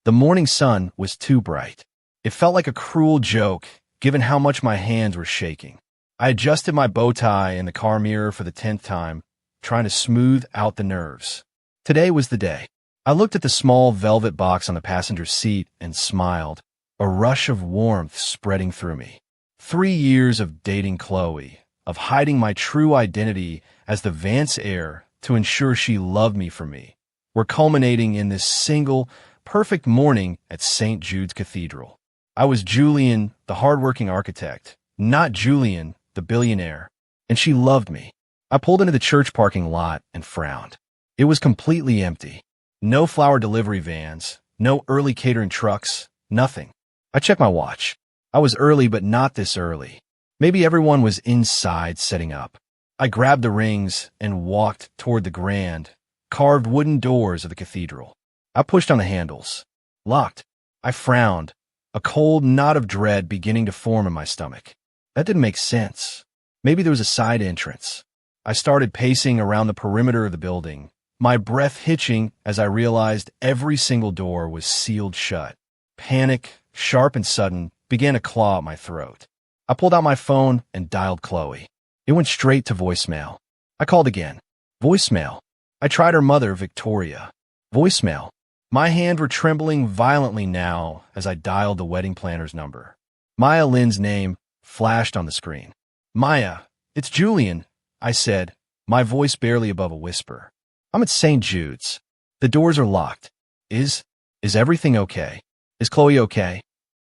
The morning sun was too bright. It felt like a cruel joke, given how much my hands were shaking. I adjusted my bow tie in the car mirror for the 10th time, trying to smooth out the nerves. Today was the day. I looked at the small velvet box on the passenger seat and smiled, a rush of warmth spreading through me. 3 years of dating Chloe, of hiding my true identity as the Vance heir to ensure she loved me for me, were culminating in this single, perfect morning at St. Jude's Cathedral. I was Julian, the hardworking architect, not Julian, the billionaire, and she loved me. I pulled into the church parking lot and frowned. It was completely empty. No flower delivery vans, no early catering trucks, nothing. I checked my watch. I was early, but not this early. Maybe everyone was inside setting up. I grabbed the rings and walked toward the grand, carved wooden doors of the cathedral. I pushed on the handles. Locked. I frowned, a cold knot of dread beginning to form in my stomach. That didn't make sense. Maybe there was a side entrance. I started pacing around the perimeter of the building, my breath hitching as I realized every single door was sealed shut. Panic, sharp and sudden, began to claw at my throat. I pulled out my phone and dialed Chloe. It went straight to voicemail. I called again. Voicemail. I tried her mother, Victoria. Voicemail. My hands were trembling violently now as I dialed the wedding planner's number. Maya Lynn's name flashed on the screen. Maya, it's Julian, I said, my voice barely above a whisper. I'm at St. Jude's. The doors are locked. Is everything okay? Is Chloe okay?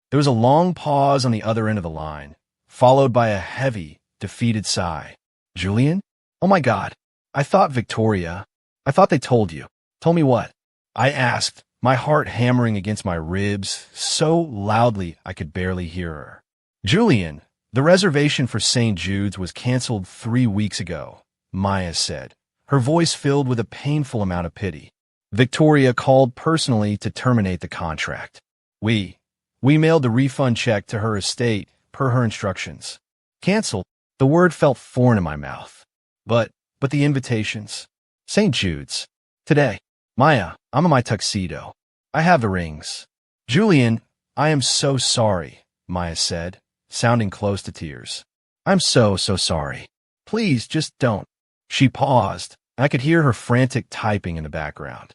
There was a long pause on the other end of the line, followed by a heavy, defeated sigh. Julian? Oh my God. I thought Victoria. I thought they told you. Told me what? I asked, my heart hammering against my ribs so loudly I could barely hear her. Julian, the reservation for St. Jude's was canceled 3 weeks ago, Maya said, her voice filled with a painful amount of pity. Victoria called personally to terminate the contract. We mailed the refund check to her estate per her instructions. Canceled? The word felt foreign in my mouth. But the invitations. St. Jude's. Today. Maya, I'm in my tuxedo. I have the rings. Julian, I am so sorry, Maya said, sounding close to tears. I'm so sorry. Please, just don't. She paused, and I could hear her frantic typing in the background.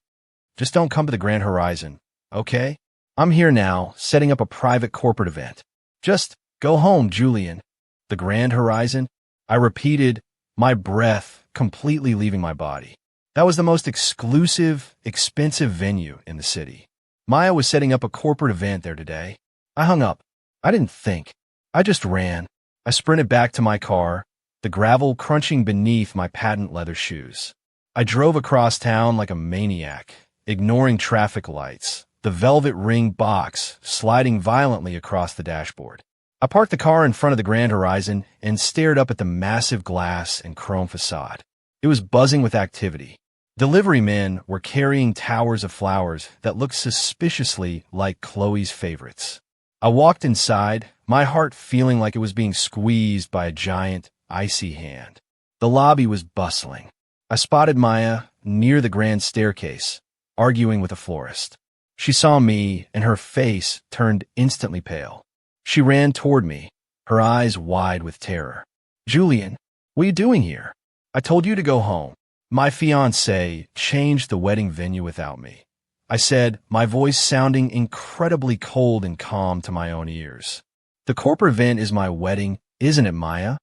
Just don't come to the Grand Horizon, okay? I'm here now, setting up a private corporate event. Just go home, Julian. The Grand Horizon? I repeated, my breath completely leaving my body. That was the most exclusive, expensive venue in the city. Maya was setting up a corporate event there today. I hung up. I didn't think. I just ran. I sprinted back to my car, the gravel crunching beneath my patent leather shoes. I drove across town like a maniac, ignoring traffic lights, the velvet ring box sliding violently across the dashboard. I parked the car in front of the Grand Horizon and stared up at the massive glass and chrome facade. It was buzzing with activity. Delivery men were carrying towers of flowers that looked suspiciously like Chloe's favorites. I walked inside, my heart feeling like it was being squeezed by a giant, icy hand. The lobby was bustling. I spotted Maya near the grand staircase, arguing with a florist. She saw me, and her face turned instantly pale. She ran toward me, her eyes wide with terror. Julian, what are you doing here? I told you to go home. My fiancée changed the wedding venue without me. I said, my voice sounding incredibly cold and calm to my own ears. The corporate event is my wedding, isn't it, Maya?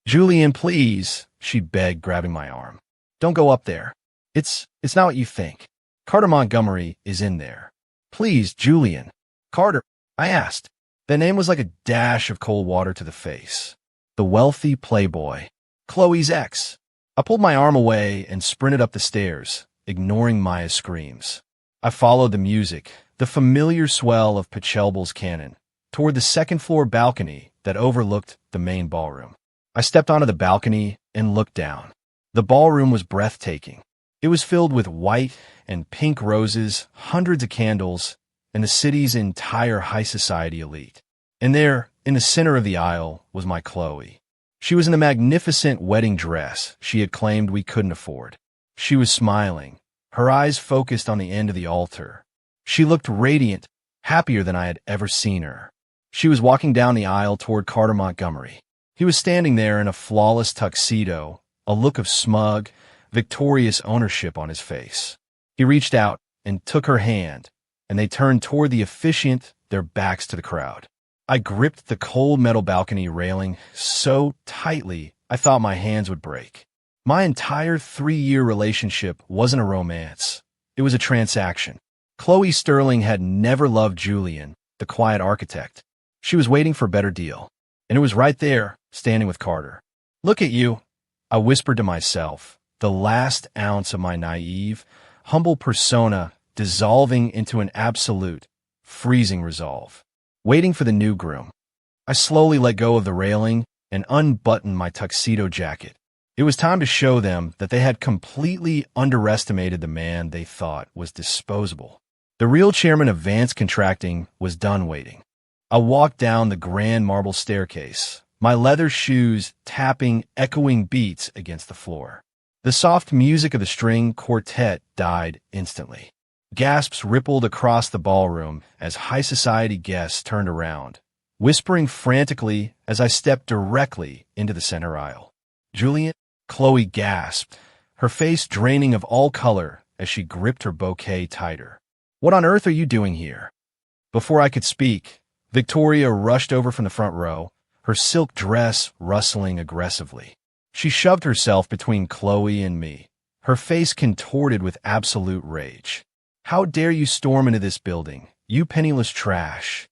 Julian, please, she begged, grabbing my arm. Don't go up there. It's not what you think. Carter Montgomery is in there. Please, Julian. Carter, I asked. The name was like a dash of cold water to the face. The wealthy playboy. Chloe's ex. I pulled my arm away and sprinted up the stairs, ignoring Maya's screams. I followed the music, the familiar swell of Pachelbel's canon, toward the second-floor balcony that overlooked the main ballroom. I stepped onto the balcony and looked down. The ballroom was breathtaking. It was filled with white and pink roses, hundreds of candles, and the city's entire high society elite. And there, in the center of the aisle, was my Chloe. She was in the magnificent wedding dress she had claimed we couldn't afford. She was smiling, her eyes focused on the end of the altar, She looked radiant, happier than I had ever seen her. She was walking down the aisle toward Carter Montgomery. He was standing there in a flawless tuxedo, a look of smug, victorious ownership on his face. He reached out and took her hand, and they turned toward the officiant, their backs to the crowd. I gripped the cold metal balcony railing so tightly I thought my hands would break. My entire 3-year relationship wasn't a romance. It was a transaction. Chloe Sterling had never loved Julian, the quiet architect. She was waiting for a better deal. And it was right there, standing with Carter. "Look at you," I whispered to myself, the last ounce of my naive, humble persona dissolving into an absolute, freezing resolve. Waiting for the new groom. I slowly let go of the railing and unbuttoned my tuxedo jacket. It was time to show them that they had completely underestimated the man they thought was disposable. The real chairman of Vance Contracting was done waiting. I walked down the grand marble staircase, my leather shoes tapping echoing beats against the floor. The soft music of the string quartet died instantly. Gasps rippled across the ballroom as high society guests turned around, whispering frantically as I stepped directly into the center aisle. "Julian?" Chloe gasped, her face draining of all color as she gripped her bouquet tighter. "What on earth are you doing here?" Before I could speak, Victoria rushed over from the front row, her silk dress rustling aggressively. She shoved herself between Chloe and me, her face contorted with absolute rage. "How dare you storm into this building, you penniless trash!"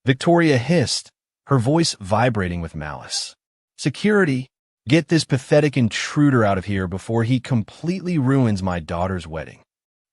Victoria hissed, her voice vibrating with malice. "Security, get this pathetic intruder out of here before he completely ruins my daughter's wedding."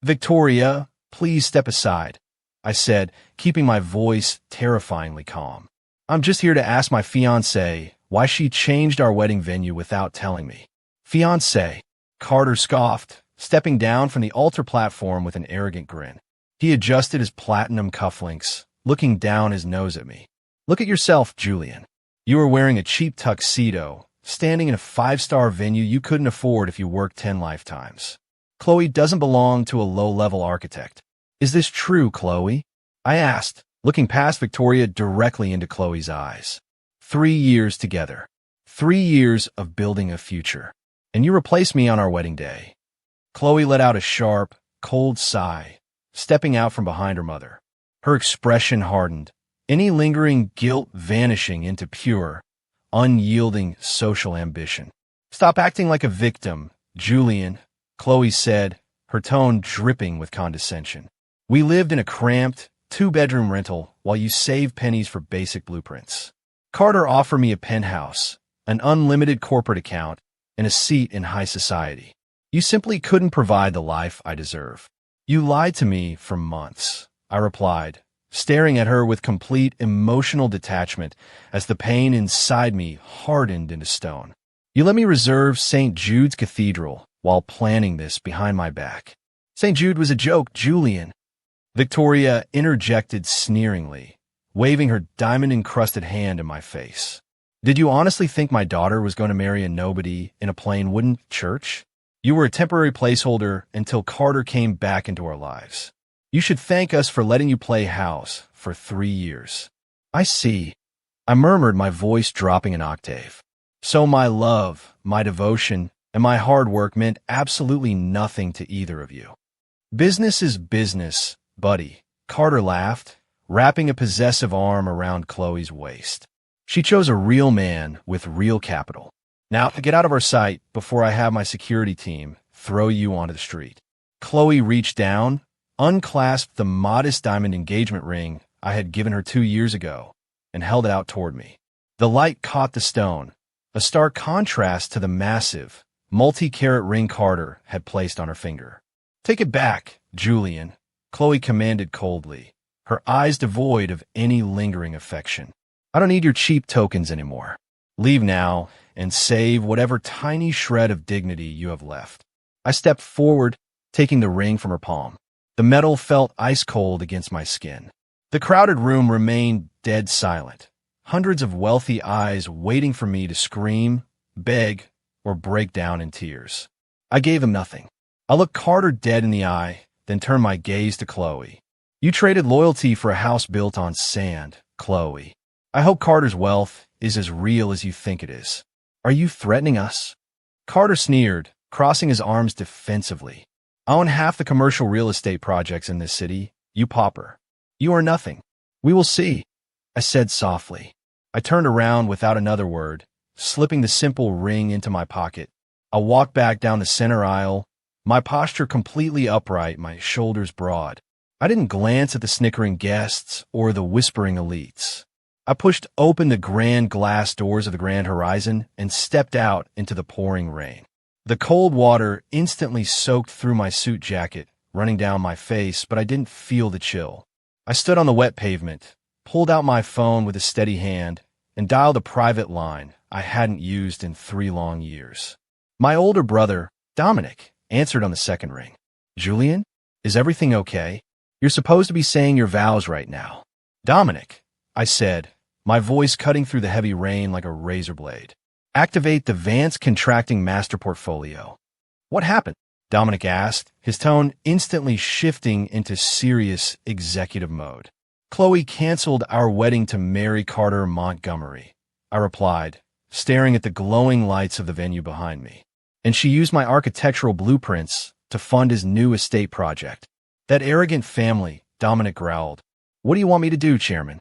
"Victoria, please step aside," I said, keeping my voice terrifyingly calm. "I'm just here to ask my fiancée why she changed our wedding venue without telling me." "Fiancée?" Carter scoffed, stepping down from the altar platform with an arrogant grin. He adjusted his platinum cufflinks, looking down his nose at me. "Look at yourself, Julian. You are wearing a cheap tuxedo, standing in a 5-star venue you couldn't afford if you worked 10 lifetimes. Chloe doesn't belong to a low-level architect. Is this true, Chloe?" I asked, looking past Victoria directly into Chloe's eyes. 3 years together. 3 years of building a future. And you replaced me on our wedding day. Chloe let out a sharp, cold sigh, stepping out from behind her mother. Her expression hardened, any lingering guilt vanishing into pure, unyielding social ambition. "Stop acting like a victim, Julian," Chloe said, her tone dripping with condescension. "We lived in a cramped, 2-bedroom rental while you saved pennies for basic blueprints. Carter offered me a penthouse, an unlimited corporate account, and a seat in high society. You simply couldn't provide the life I deserve. You lied to me for months," I replied, staring at her with complete emotional detachment as the pain inside me hardened into stone. "You let me reserve St. Jude's Cathedral while planning this behind my back." "St. Jude was a joke, Julian," Victoria interjected sneeringly, waving her diamond-encrusted hand in my face. "Did you honestly think my daughter was going to marry a nobody in a plain wooden church? You were a temporary placeholder until Carter came back into our lives. You should thank us for letting you play house for 3 years." "I see," I murmured, my voice dropping an octave. "So my love, my devotion, and my hard work meant absolutely nothing to either of you." "Business is business, buddy," Carter laughed, wrapping a possessive arm around Chloe's waist. "She chose a real man with real capital. Now, get out of our sight before I have my security team throw you onto the street." Chloe reached down, unclasped the modest diamond engagement ring I had given her 2 years ago, and held it out toward me. The light caught the stone, a stark contrast to the massive, multi-carat ring Carter had placed on her finger. "Take it back, Julian," Chloe commanded coldly, her eyes devoid of any lingering affection. "I don't need your cheap tokens anymore. Leave now and save whatever tiny shred of dignity you have left." I stepped forward, taking the ring from her palm. The metal felt ice-cold against my skin. The crowded room remained dead silent, hundreds of wealthy eyes waiting for me to scream, beg, or break down in tears. I gave them nothing. I looked Carter dead in the eye, then turned my gaze to Chloe. You traded loyalty for a house built on sand, Chloe. I hope Carter's wealth is as real as you think it is. Are you threatening us? Carter sneered, crossing his arms defensively. I own half the commercial real estate projects in this city, you pauper. You are nothing. We will see, I said softly. I turned around without another word, slipping the simple ring into my pocket. I walked back down the center aisle, my posture completely upright, my shoulders broad. I didn't glance at the snickering guests or the whispering elites. I pushed open the grand glass doors of the Grand Horizon and stepped out into the pouring rain. The cold water instantly soaked through my suit jacket, running down my face, but I didn't feel the chill. I stood on the wet pavement, pulled out my phone with a steady hand, and dialed a private line I hadn't used in 3 long years. My older brother, Dominic, answered on the second ring. Julian, is everything okay? You're supposed to be saying your vows right now. Dominic, I said, my voice cutting through the heavy rain like a razor blade. Activate the Vance Contracting Master Portfolio. What happened? Dominic asked, his tone instantly shifting into serious executive mode. Chloe canceled our wedding to marry Carter Montgomery, I replied, staring at the glowing lights of the venue behind me. And she used my architectural blueprints to fund his new estate project. That arrogant family, Dominic growled. What do you want me to do, Chairman?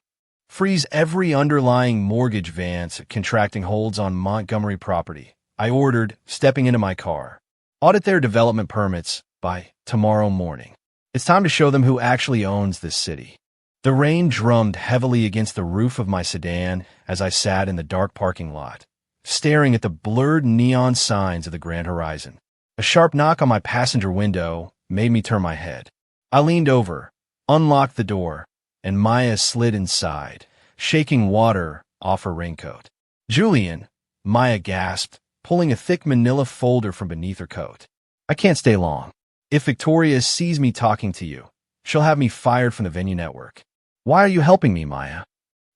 Freeze every underlying mortgage Vance Contracting holds on Montgomery property, I ordered, stepping into my car. Audit their development permits by tomorrow morning. It's time to show them who actually owns this city. The rain drummed heavily against the roof of my sedan as I sat in the dark parking lot, staring at the blurred neon signs of the Grand Horizon. A sharp knock on my passenger window made me turn my head. I leaned over, unlocked the door, and Maya slid inside, shaking water off her raincoat. Julian, Maya gasped, pulling a thick manila folder from beneath her coat. I can't stay long. If Victoria sees me talking to you, she'll have me fired from the venue network. Why are you helping me, Maya?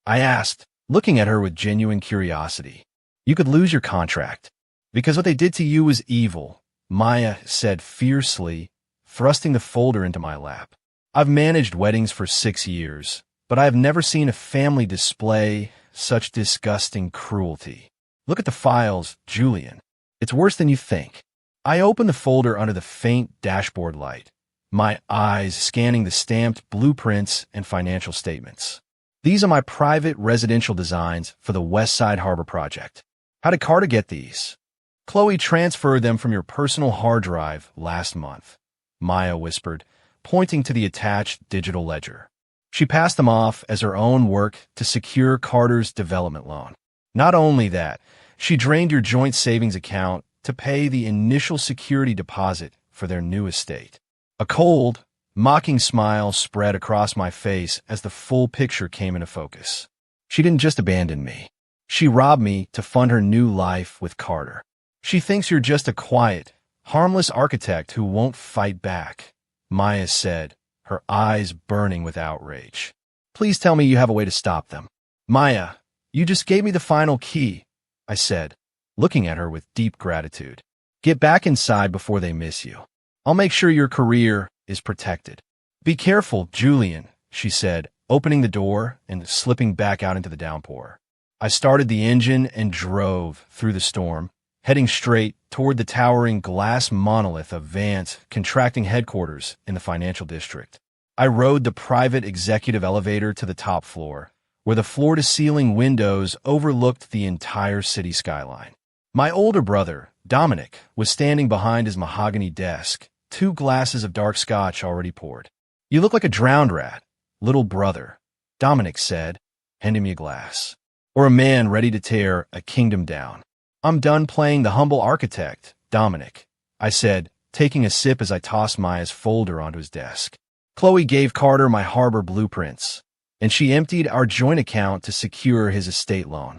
I asked, looking at her with genuine curiosity. You could lose your contract. Because what they did to you was evil, Maya said fiercely, thrusting the folder into my lap. I've managed weddings for 6 years, but I have never seen a family display such disgusting cruelty. Look at the files, Julian. It's worse than you think. I opened the folder under the faint dashboard light, my eyes scanning the stamped blueprints and financial statements. These are my private residential designs for the West Side Harbor project. How did Carter get these? Chloe transferred them from your personal hard drive last month, Maya whispered, pointing to the attached digital ledger. She passed them off as her own work to secure Carter's development loan. Not only that, she drained your joint savings account to pay the initial security deposit for their new estate. A cold, mocking smile spread across my face as the full picture came into focus. She didn't just abandon me. She robbed me to fund her new life with Carter. She thinks you're just a quiet, harmless architect who won't fight back, Maya said, her eyes burning with outrage. Please tell me you have a way to stop them. Maya, you just gave me the final key, I said, looking at her with deep gratitude. Get back inside before they miss you. I'll make sure your career is protected. Be careful, Julian, she said, opening the door and slipping back out into the downpour. I started the engine and drove through the storm, heading straight toward the towering glass monolith of Vance Contracting headquarters in the financial district. I rode the private executive elevator to the top floor, where the floor-to-ceiling windows overlooked the entire city skyline. My older brother, Dominic, was standing behind his mahogany desk, 2 glasses of dark scotch already poured. You look like a drowned rat, little brother, Dominic said, handing me a glass. Or a man ready to tear a kingdom down. I'm done playing the humble architect, Dominic, I said, taking a sip as I tossed Maya's folder onto his desk. Chloe gave Carter my harbor blueprints, and she emptied our joint account to secure his estate loan.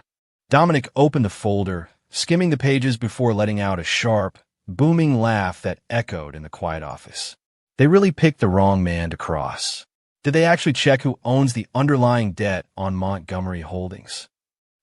Dominic opened the folder, skimming the pages before letting out a sharp, booming laugh that echoed in the quiet office. They really picked the wrong man to cross. Did they actually check who owns the underlying debt on Montgomery Holdings?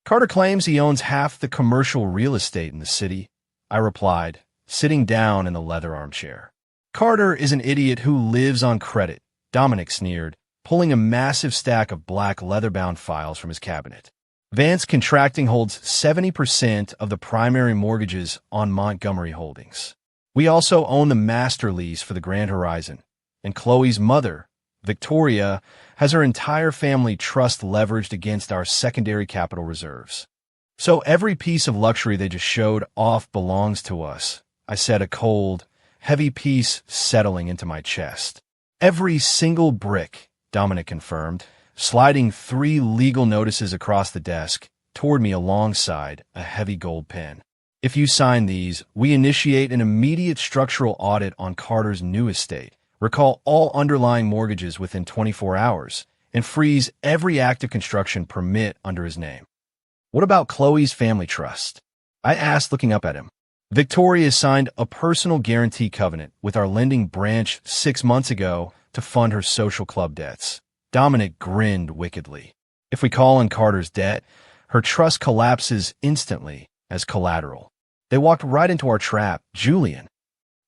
Carter claims he owns half the commercial real estate in the city, I replied, sitting down in the leather armchair. Carter is an idiot who lives on credit, Dominic sneered, pulling a massive stack of black leather-bound files from his cabinet. Vance Contracting holds 70% of the primary mortgages on Montgomery Holdings. We also own the master lease for the Grand Horizon, and Chloe's mother, Victoria, has her entire family trust leveraged against our secondary capital reserves. So every piece of luxury they just showed off belongs to us, I said, a cold, heavy peace settling into my chest. Every single brick, Dominic confirmed, sliding 3 legal notices across the desk toward me alongside a heavy gold pen. If you sign these, we initiate an immediate structural audit on Carter's new estate, recall all underlying mortgages within 24 hours, and freeze every active construction permit under his name. What about Chloe's family trust? I asked, looking up at him. Victoria signed a personal guarantee covenant with our lending branch 6 months ago to fund her social club debts. Dominic grinned wickedly. If we call in Carter's debt, her trust collapses instantly as collateral. They walked right into our trap, Julian.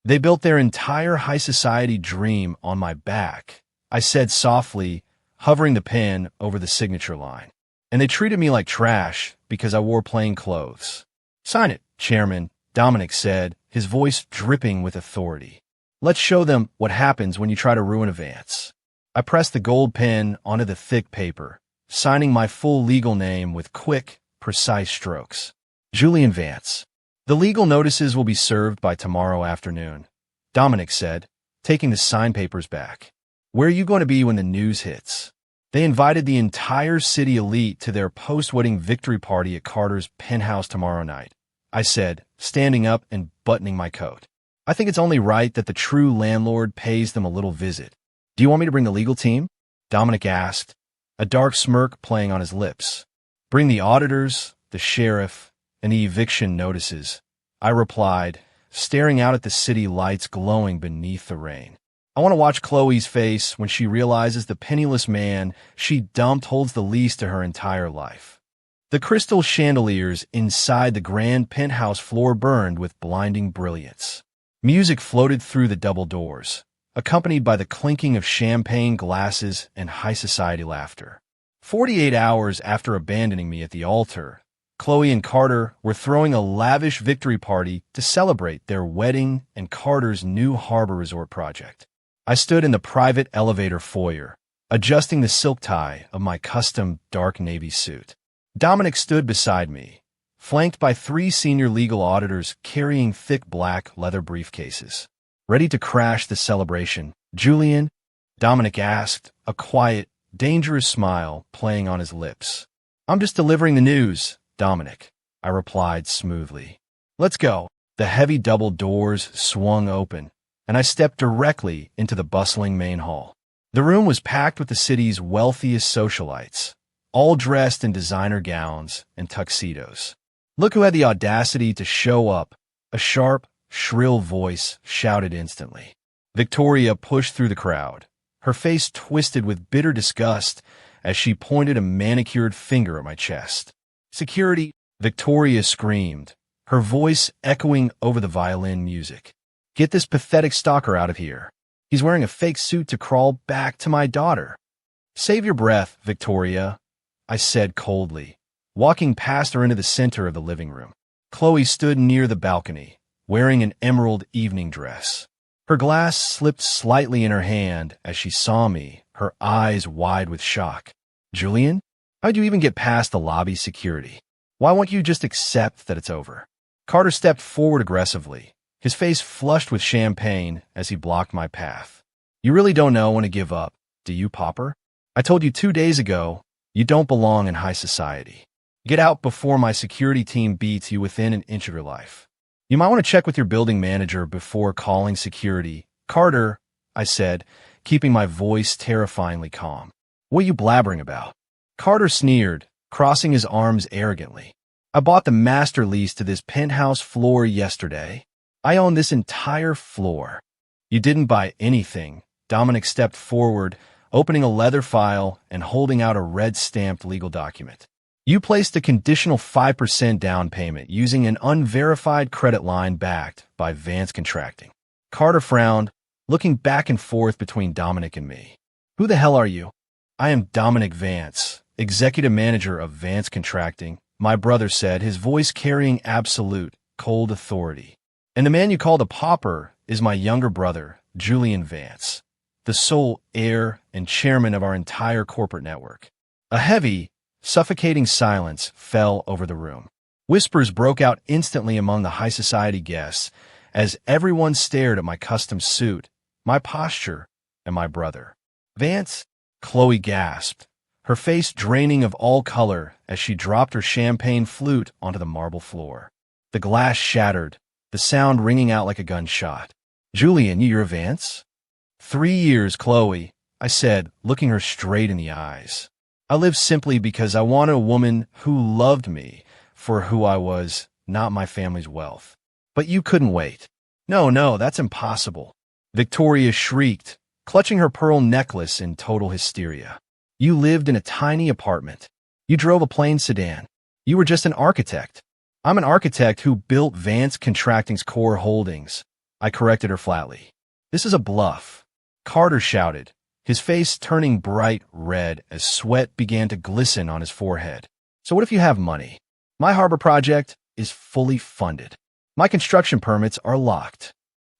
They built their entire high society dream on my back, I said softly, hovering the pen over the signature line. And they treated me like trash because I wore plain clothes. Sign it, Chairman, Dominic said, his voice dripping with authority. Let's show them what happens when you try to ruin a Vance. I pressed the gold pen onto the thick paper, signing my full legal name with quick, precise strokes. Julian Vance. The legal notices will be served by tomorrow afternoon, Dominic said, taking the signed papers back. Where are you going to be when the news hits? They invited the entire city elite to their post-wedding victory party at Carter's penthouse tomorrow night, I said, standing up and buttoning my coat. I think it's only right that the true landlord pays them a little visit. Do you want me to bring the legal team? Dominic asked, a dark smirk playing on his lips. Bring the auditors, the sheriff, and the eviction notices, I replied, staring out at the city lights glowing beneath the rain. I want to watch Chloe's face when she realizes the penniless man she dumped holds the lease to her entire life. The crystal chandeliers inside the grand penthouse floor burned with blinding brilliance. Music floated through the double doors, accompanied by the clinking of champagne glasses and high society laughter. 48 hours after abandoning me at the altar, Chloe and Carter were throwing a lavish victory party to celebrate their wedding and Carter's new harbor resort project. I stood in the private elevator foyer, adjusting the silk tie of my custom dark navy suit. Dominic stood beside me, flanked by 3 senior legal auditors carrying thick black leather briefcases. Ready to crash the celebration, Julian? Dominic asked, a quiet, dangerous smile playing on his lips. I'm just delivering the news, Dominic, I replied smoothly. Let's go. The heavy double doors swung open, and I stepped directly into the bustling main hall. The room was packed with the city's wealthiest socialites, all dressed in designer gowns and tuxedos. Look who had the audacity to show up, a sharp, shrill voice shouted instantly. Victoria pushed through the crowd, her face twisted with bitter disgust as she pointed a manicured finger at my chest. Security, Victoria screamed, her voice echoing over the violin music. Get this pathetic stalker out of here. He's wearing a fake suit to crawl back to my daughter. Save your breath, Victoria, I said coldly, walking past her into the center of the living room. Chloe stood near the balcony, wearing an emerald evening dress. Her glass slipped slightly in her hand as she saw me, her eyes wide with shock. Julian, how'd you even get past the lobby security? Why won't you just accept that it's over? Carter stepped forward aggressively, his face flushed with champagne as he blocked my path. You really don't know when to give up, do you, Popper? I told you 2 days ago, you don't belong in high society. Get out before my security team beats you within an inch of your life. You might want to check with your building manager before calling security. Carter, I said, keeping my voice terrifyingly calm. What are you blabbering about? Carter sneered, crossing his arms arrogantly. I bought the master lease to this penthouse floor yesterday. I own this entire floor. You didn't buy anything. Dominic stepped forward, opening a leather file and holding out a red-stamped legal document. You placed a conditional 5% down payment using an unverified credit line backed by Vance Contracting. Carter frowned, looking back and forth between Dominic and me. Who the hell are you? I am Dominic Vance, executive manager of Vance Contracting, my brother said, his voice carrying absolute, cold authority. And the man you call the pauper is my younger brother, Julian Vance, the sole heir and chairman of our entire corporate network. A heavy, suffocating silence fell over the room. Whispers broke out instantly among the high society guests as everyone stared at my custom suit, my posture, and my brother. Vance, Chloe gasped, her face draining of all color as she dropped her champagne flute onto the marble floor. The glass shattered, the sound ringing out like a gunshot. Julian, you're Vance? 3 years, Chloe, I said, looking her straight in the eyes. I lived simply because I wanted a woman who loved me for who I was, not my family's wealth. But you couldn't wait. No, that's impossible. Victoria shrieked, clutching her pearl necklace in total hysteria. You lived in a tiny apartment. You drove a plain sedan. You were just an architect. I'm an architect who built Vance Contracting's core holdings. I corrected her flatly. This is a bluff. Carter shouted, his face turning bright red as sweat began to glisten on his forehead. So what if you have money? My harbor project is fully funded. My construction permits are locked.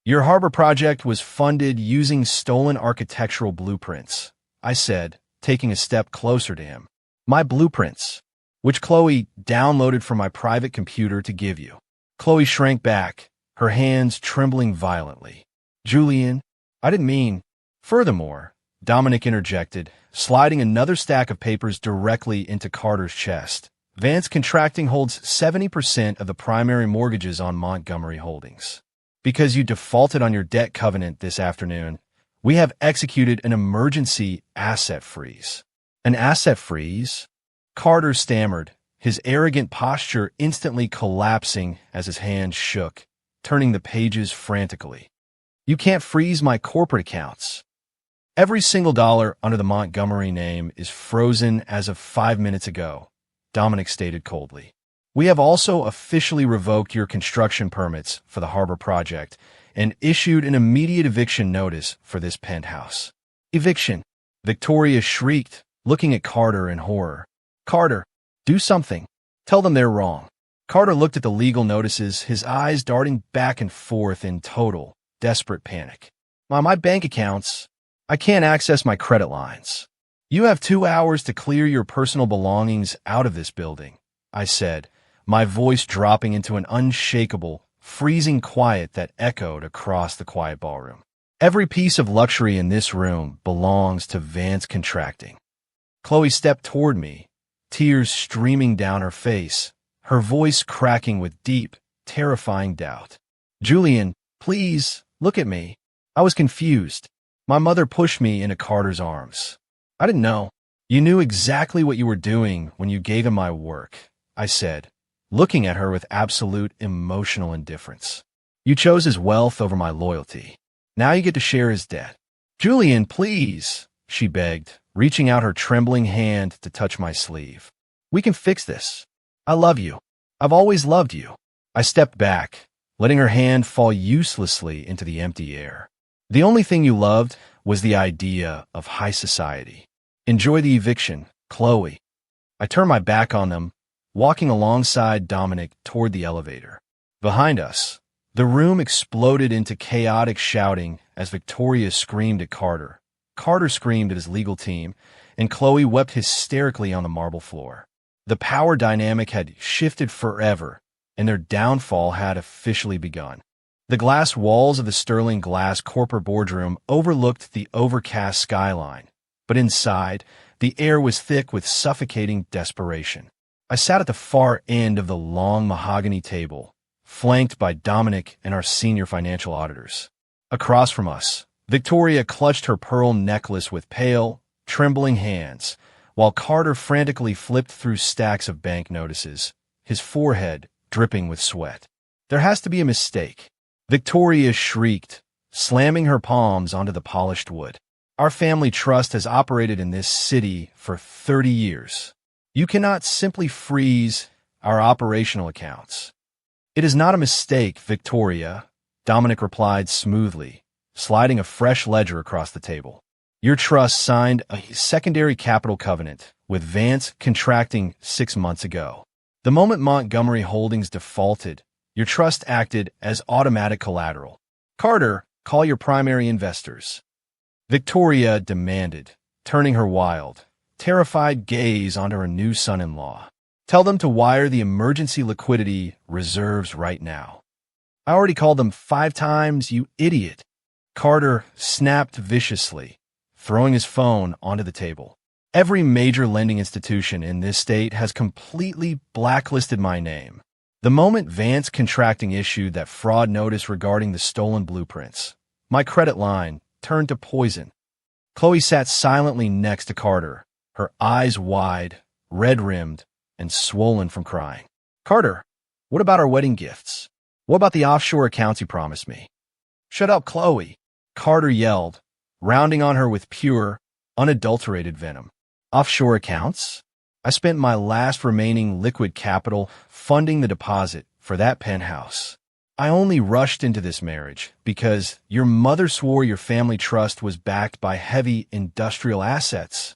Your harbor project was funded using stolen architectural blueprints, I said, taking a step closer to him. My blueprints, which Chloe downloaded from my private computer to give you. Chloe shrank back, her hands trembling violently. Julian, I didn't mean. Furthermore, Dominic interjected, sliding another stack of papers directly into Carter's chest. Vance Contracting holds 70% of the primary mortgages on Montgomery Holdings. Because you defaulted on your debt covenant this afternoon, we have executed an emergency asset freeze. An asset freeze? Carter stammered, his arrogant posture instantly collapsing as his hands shook, turning the pages frantically. You can't freeze my corporate accounts. Every single dollar under the Montgomery name is frozen as of 5 minutes ago, Dominic stated coldly. We have also officially revoked your construction permits for the harbor project and issued an immediate eviction notice for this penthouse. Eviction, Victoria shrieked, looking at Carter in horror. Carter, do something. Tell them they're wrong. Carter looked at the legal notices, his eyes darting back and forth in total, desperate panic. My bank accounts, I can't access my credit lines. You have 2 hours to clear your personal belongings out of this building, I said, my voice dropping into an unshakable, freezing quiet that echoed across the quiet ballroom. Every piece of luxury in this room belongs to Vance Contracting. Chloe stepped toward me, tears streaming down her face, her voice cracking with deep, terrifying doubt. Julian, please, look at me. I was confused. My mother pushed me into Carter's arms. I didn't know. You knew exactly what you were doing when you gave him my work, I said, looking at her with absolute emotional indifference. You chose his wealth over my loyalty. Now you get to share his debt. Julian, please, she begged, reaching out her trembling hand to touch my sleeve. We can fix this. I love you. I've always loved you. I stepped back, letting her hand fall uselessly into the empty air. The only thing you loved was the idea of high society. Enjoy the eviction, Chloe. I turned my back on them, walking alongside Dominic toward the elevator. Behind us, the room exploded into chaotic shouting as Victoria screamed at Carter. Carter screamed at his legal team, and Chloe wept hysterically on the marble floor. The power dynamic had shifted forever, and their downfall had officially begun. The glass walls of the sterling glass corporate boardroom overlooked the overcast skyline, but inside, the air was thick with suffocating desperation. I sat at the far end of the long mahogany table, flanked by Dominic and our senior financial auditors. Across from us, Victoria clutched her pearl necklace with pale, trembling hands, while Carter frantically flipped through stacks of bank notices, his forehead dripping with sweat. There has to be a mistake, Victoria shrieked, slamming her palms onto the polished wood. Our family trust has operated in this city for 30 years. You cannot simply freeze our operational accounts. It is not a mistake, Victoria, Dominic replied smoothly, sliding a fresh ledger across the table. Your trust signed a secondary capital covenant with Vance Contracting 6 months ago. The moment Montgomery Holdings defaulted, your trust acted as automatic collateral. Carter, call your primary investors. Victoria demanded, turning her wild, terrified gaze onto her new son-in-law. Tell them to wire the emergency liquidity reserves right now. I already called them 5 times, you idiot. Carter snapped viciously, throwing his phone onto the table. Every major lending institution in this state has completely blacklisted my name. The moment Vance Contracting issued that fraud notice regarding the stolen blueprints, my credit line turned to poison. Chloe sat silently next to Carter, her eyes wide, red-rimmed, and swollen from crying. Carter, what about our wedding gifts? What about the offshore accounts you promised me? Shut up, Chloe, Carter yelled, rounding on her with pure, unadulterated venom. Offshore accounts? I spent my last remaining liquid capital funding the deposit for that penthouse. I only rushed into this marriage because your mother swore your family trust was backed by heavy industrial assets.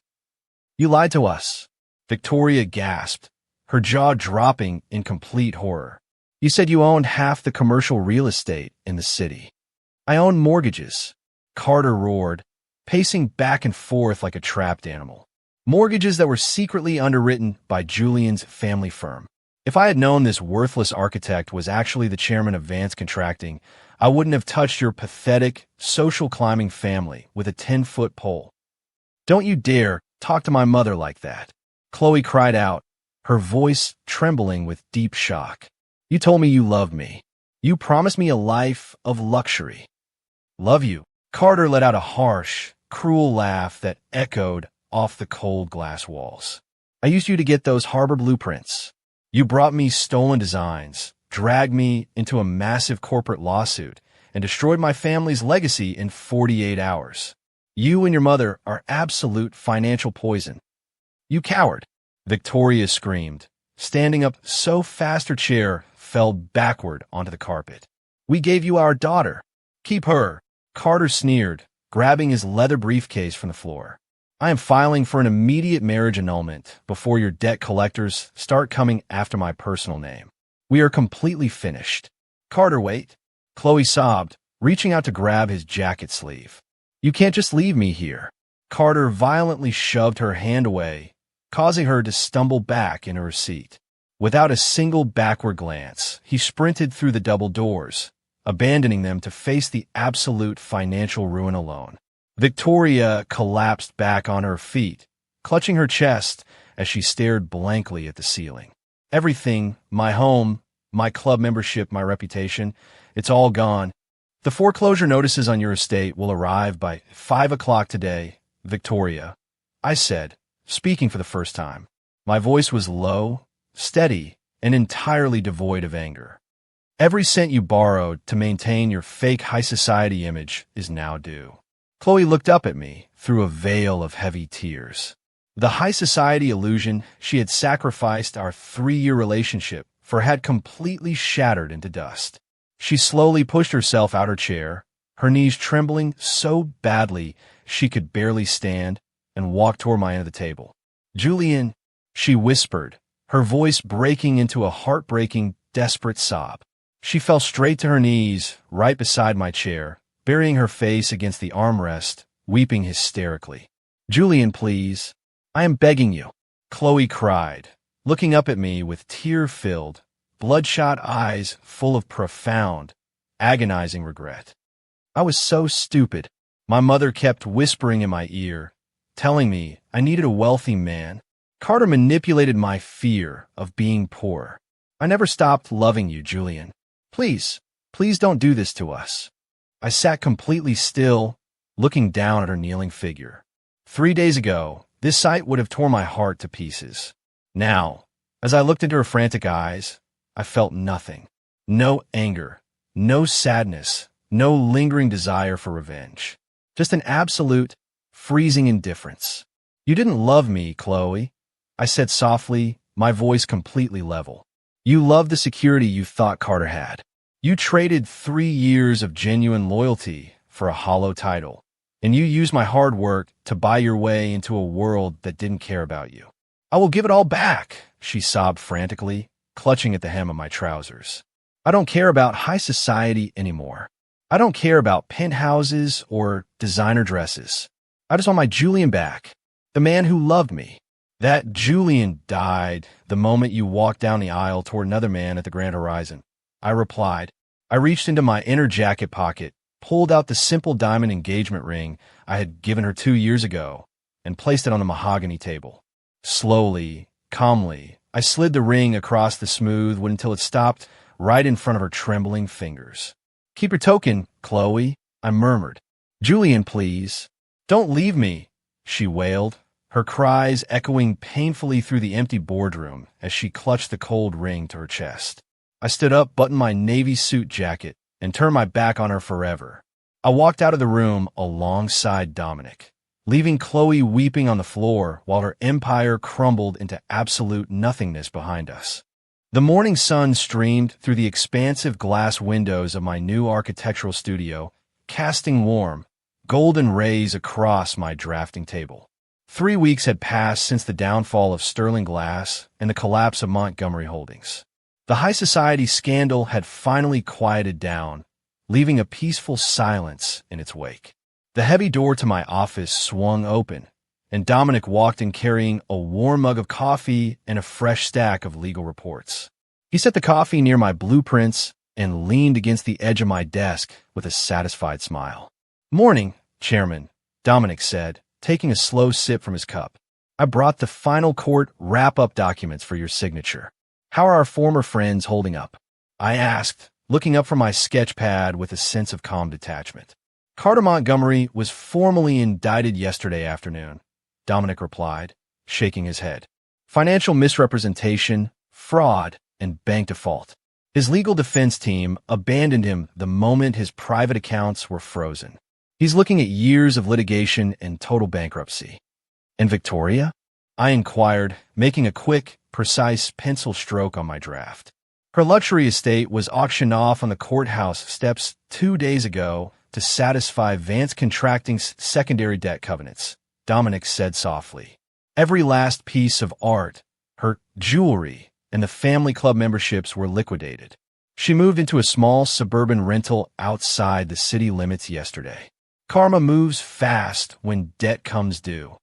You lied to us, Victoria gasped, her jaw dropping in complete horror. You said you owned half the commercial real estate in the city. I own mortgages, Carter roared, pacing back and forth like a trapped animal. Mortgages that were secretly underwritten by Julian's family firm. If I had known this worthless architect was actually the chairman of Vance Contracting, I wouldn't have touched your pathetic, social climbing family with a 10-foot pole. Don't you dare talk to my mother like that, Chloe cried out, her voice trembling with deep shock. You told me you loved me. You promised me a life of luxury. Love you. Carter let out a harsh, cruel laugh that echoed off the cold glass walls. I used you to get those harbor blueprints. You brought me stolen designs, dragged me into a massive corporate lawsuit, and destroyed my family's legacy in 48 hours. You and your mother are absolute financial poison. You coward, Victoria screamed, standing up so fast her chair fell backward onto the carpet. We gave you our daughter. Keep her, Carter sneered, grabbing his leather briefcase from the floor. I am filing for an immediate marriage annulment before your debt collectors start coming after my personal name. We are completely finished. Carter, wait. Chloe sobbed, reaching out to grab his jacket sleeve. You can't just leave me here. Carter violently shoved her hand away, causing her to stumble back into her seat. Without a single backward glance, he sprinted through the double doors, abandoning them to face the absolute financial ruin alone. Victoria collapsed back on her feet, clutching her chest as she stared blankly at the ceiling. Everything, my home, my club membership, my reputation, it's all gone. The foreclosure notices on your estate will arrive by 5 o'clock today, Victoria, I said, speaking for the first time. My voice was low, steady, and entirely devoid of anger. Every cent you borrowed to maintain your fake high society image is now due. Chloe looked up at me through a veil of heavy tears. The high society illusion she had sacrificed our 3-year relationship for had completely shattered into dust. She slowly pushed herself out her chair, her knees trembling so badly she could barely stand, and walked toward my end of the table. Julian, she whispered, her voice breaking into a heartbreaking, desperate sob. She fell straight to her knees right beside my chair, burying her face against the armrest, weeping hysterically. Julian, please. I am begging you, Chloe cried, looking up at me with tear-filled, bloodshot eyes full of profound, agonizing regret. I was so stupid. My mother kept whispering in my ear, telling me I needed a wealthy man. Carter manipulated my fear of being poor. I never stopped loving you, Julian. Please, please don't do this to us. I sat completely still, looking down at her kneeling figure. 3 days ago, this sight would have torn my heart to pieces. Now, as I looked into her frantic eyes, I felt nothing. No anger, no sadness, no lingering desire for revenge. Just an absolute, freezing indifference. You didn't love me, Chloe, I said softly, my voice completely level. You loved the security you thought Carter had. You traded 3 years of genuine loyalty for a hollow title. and you used my hard work to buy your way into a world that didn't care about you. I will give it all back, she sobbed frantically, clutching at the hem of my trousers. I don't care about high society anymore. I don't care about penthouses or designer dresses. I just want my Julian back, the man who loved me. That Julian died the moment you walked down the aisle toward another man at the Grand Horizon, I replied. I reached into my inner jacket pocket, pulled out the simple diamond engagement ring I had given her 2 years ago, and placed it on the mahogany table. Slowly, calmly, I slid the ring across the smooth wood until it stopped right in front of her trembling fingers. Keep your token, Chloe, I murmured. Julian, please. Don't leave me, she wailed, her cries echoing painfully through the empty boardroom as she clutched the cold ring to her chest. I stood up, buttoned my navy suit jacket, and turned my back on her forever. I walked out of the room alongside Dominic, leaving Chloe weeping on the floor while her empire crumbled into absolute nothingness behind us. The morning sun streamed through the expansive glass windows of my new architectural studio, casting warm, golden rays across my drafting table. 3 weeks had passed since the downfall of Sterling Glass and the collapse of Montgomery Holdings. The high society scandal had finally quieted down, leaving a peaceful silence in its wake. The heavy door to my office swung open, and Dominic walked in carrying a warm mug of coffee and a fresh stack of legal reports. He set the coffee near my blueprints and leaned against the edge of my desk with a satisfied smile. Morning, Chairman, Dominic said, taking a slow sip from his cup. I brought the final court wrap-up documents for your signature. How are our former friends holding up? I asked, looking up from my sketch pad with a sense of calm detachment. Carter Montgomery was formally indicted yesterday afternoon, Dominic replied, shaking his head. Financial misrepresentation, fraud, and bank default. His legal defense team abandoned him the moment his private accounts were frozen. He's looking at years of litigation and total bankruptcy. And Victoria? I inquired, making a quick, precise pencil stroke on my draft. Her luxury estate was auctioned off on the courthouse steps 2 days ago to satisfy Vance Contracting's secondary debt covenants, Dominic said softly. Every last piece of art, her jewelry, and the family club memberships were liquidated. She moved into a small suburban rental outside the city limits yesterday. Karma moves fast when debt comes due,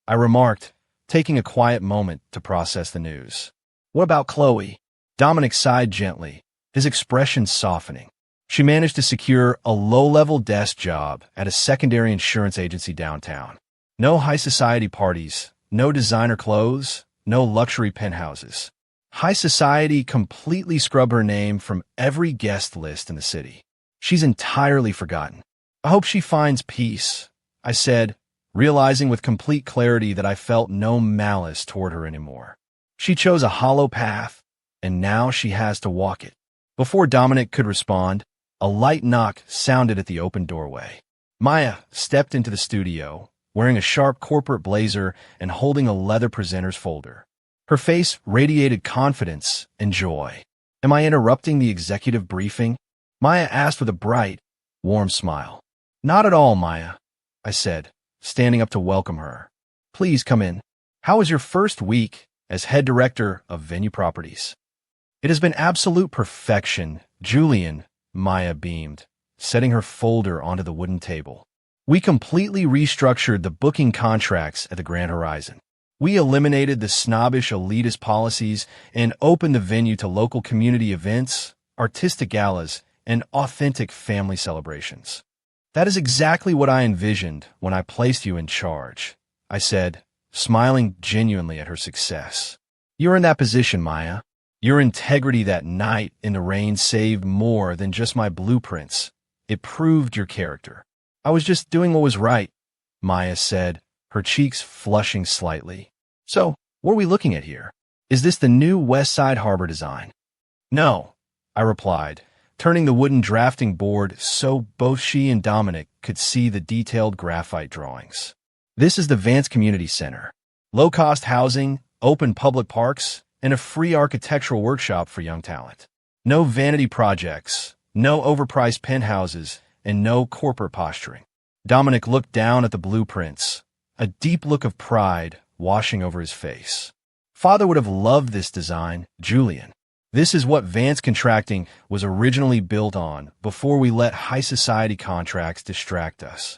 I remarked, taking a quiet moment to process the news. What about Chloe? Dominic sighed gently, his expression softening. She managed to secure a low-level desk job at a secondary insurance agency downtown. No high society parties, no designer clothes, no luxury penthouses. High society completely scrubbed her name from every guest list in the city. She's entirely forgotten. I hope she finds peace, I said, realizing with complete clarity that I felt no malice toward her anymore. She chose a hollow path, and now she has to walk it. Before Dominic could respond, a light knock sounded at the open doorway. Maya stepped into the studio, wearing a sharp corporate blazer and holding a leather presenter's folder. Her face radiated confidence and joy. Am I interrupting the executive briefing? Maya asked with a bright, warm smile. Not at all, Maya, I said, standing up to welcome her. Please come in. How was your first week as head director of Venue Properties? It has been absolute perfection, Julian, Maya beamed, setting her folder onto the wooden table. We completely restructured the booking contracts at the Grand Horizon. We eliminated the snobbish elitist policies and opened the venue to local community events, artistic galas, and authentic family celebrations. That is exactly what I envisioned when I placed you in charge, I said, smiling genuinely at her success. You're in that position, Maya. Your integrity that night in the rain saved more than just my blueprints. It proved your character. I was just doing what was right, Maya said, her cheeks flushing slightly. So, what are we looking at here? Is this the new West Side Harbor design? No, I replied, turning the wooden drafting board so both she and Dominic could see the detailed graphite drawings. This is the Vance Community Center. Low-cost housing, open public parks, and a free architectural workshop for young talent. No vanity projects, no overpriced penthouses, and no corporate posturing. Dominic looked down at the blueprints, a deep look of pride washing over his face. Father would have loved this design, Julian. This is what Vance Contracting was originally built on before we let high society contracts distract us.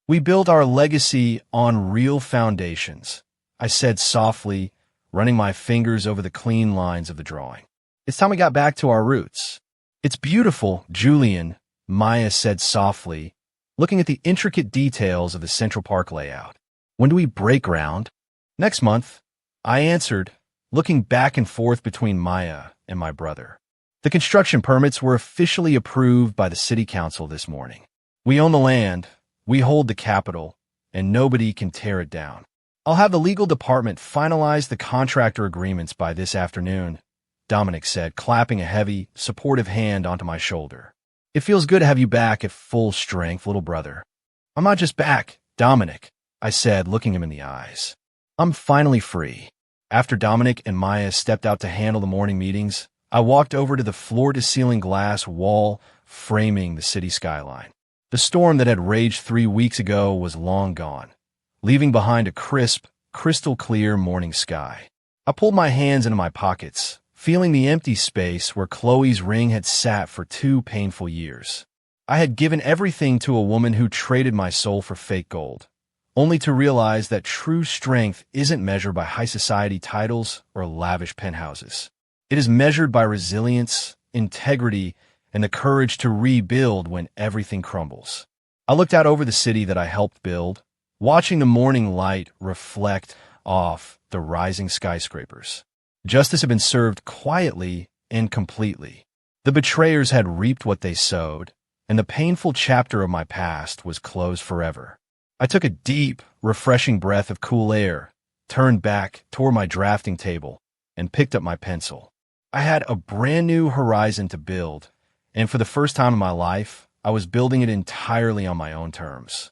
We built our legacy on real foundations, I said softly, running my fingers over the clean lines of the drawing. It's time we got back to our roots. It's beautiful, Julian, Maya said softly, looking at the intricate details of the Central Park layout. When do we break ground? Next month, I answered, looking back and forth between Maya and my brother. The construction permits were officially approved by the city council this morning. We own the land, we hold the capital, and nobody can tear it down. I'll have the legal department finalize the contractor agreements by this afternoon, Dominic said, clapping a heavy, supportive hand onto my shoulder. It feels good to have you back at full strength, little brother. I'm not just back, Dominic, I said, looking him in the eyes. I'm finally free. After Dominic and Maya stepped out to handle the morning meetings, I walked over to the floor-to-ceiling glass wall framing the city skyline. The storm that had raged 3 weeks ago was long gone, leaving behind a crisp, crystal-clear morning sky. I pulled my hands into my pockets, feeling the empty space where Chloe's ring had sat for 2 painful years. I had given everything to a woman who traded my soul for fake gold, only to realize that true strength isn't measured by high society titles or lavish penthouses. It is measured by resilience, integrity, and the courage to rebuild when everything crumbles. I looked out over the city that I helped build, watching the morning light reflect off the rising skyscrapers. Justice had been served quietly and completely. The betrayers had reaped what they sowed, and the painful chapter of my past was closed forever. I took a deep, refreshing breath of cool air, turned back toward my drafting table, and picked up my pencil. I had a brand new horizon to build, and for the first time in my life, I was building it entirely on my own terms.